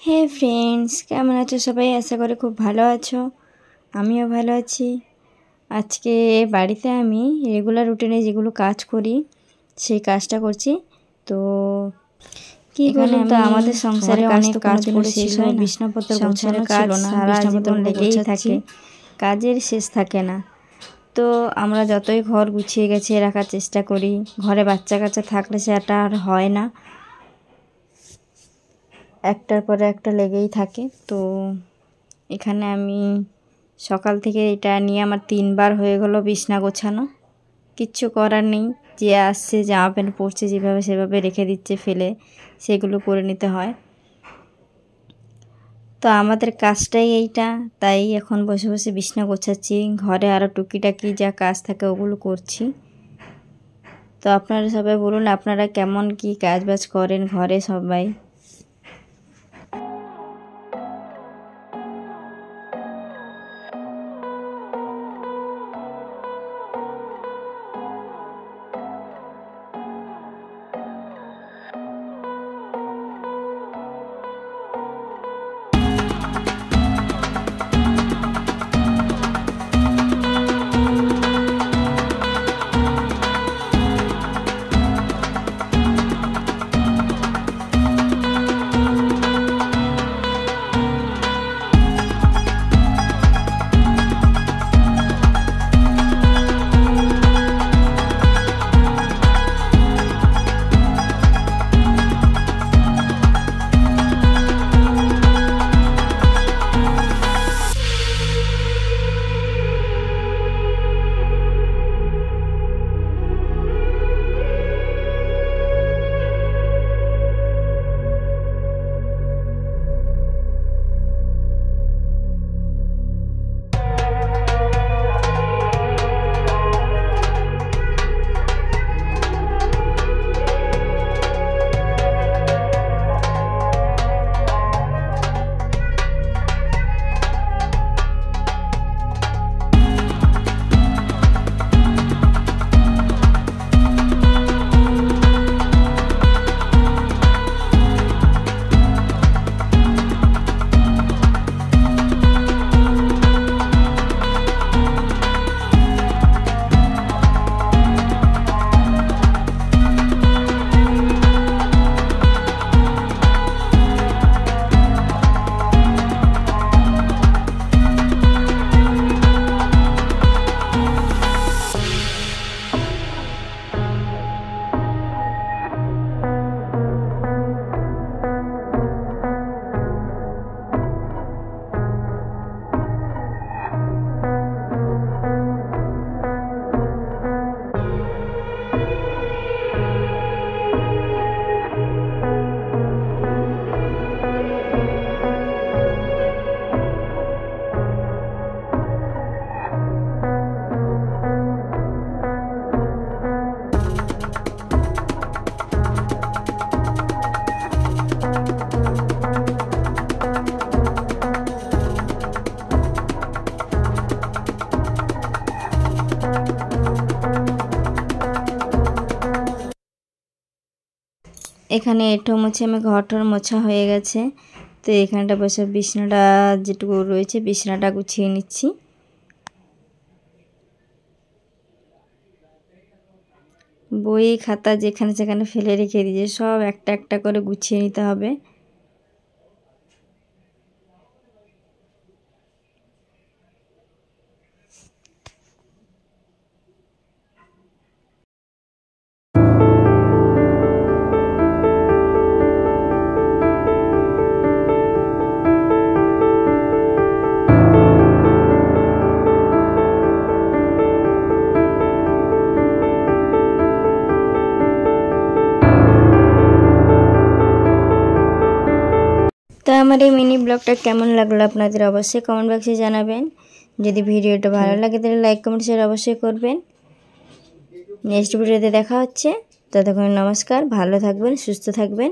হে friends, কেমন আছো সবাই? আশা করি খুব ভালো আছো। আমিও ভালো আছি। আজকে বাড়িতে আমি রেগুলার রুটিনে যেগুলো কাজ করি সেই কাজটা করছি। তো কি বলুন তো, আমাদের সংসারে অনেক কাজ করে শেষ হয় না। বিছানাপত্র গোছানো ছিল না, বিছানাপত্র লেগেই থাকে, কাজের শেষ থাকে না। তো আমরা যতই ঘর গুছিয়ে গেছে রাখার চেষ্টা করি, ঘরে বাচ্চা কাচ্চা থাকলে সেটা আর হয় না, একটার পরে একটা লেগেই থাকে। তো এখানে আমি সকাল থেকে এটা নিয়ে আমার 3বার হয়ে গেল বিছনা গোছানো। কিচ্ছু করার নেই, যে আসছে জামা প্যান্ট পরছে যেভাবে সেভাবে রেখে দিচ্ছে, ফেলে সেগুলো করে নিতে হয়। তো আমাদের কাজটাই এইটা, তাই এখন বসে বসে বিছনা গোছাচ্ছি। ঘরে আরও টুকিটাকি যা কাজ থাকে ওগুলো করছি। তো আপনারা সবাই বলুন, আপনারা কেমন কি কাজ বাজ করেন ঘরে সবাই? এখানে এঁঠো মুছে আমি ঘরটর মোছা হয়ে গেছে। তো এখানটা বসে বিছনাটা যেটুকু রয়েছে বিছনাটা গুছিয়ে নিচ্ছি। বই খাতা যেখানে সেখানে ফেলে রেখে দিয়েছে, সব একটা একটা করে গুছিয়ে নিতে হবে। তো আমার এই মিনি ব্লগটা কেমন লাগলো আপনাদের অবশ্যই কমেন্ট বক্সে জানাবেন। যদি ভিডিওটা ভালো লাগে তাহলে লাইক কমেন্ট শেয়ার অবশ্যই করবেন। নেক্সট ভিডিওতে দেখা হচ্ছে। ততক্ষণ নমস্কার, ভালো থাকবেন, সুস্থ থাকবেন।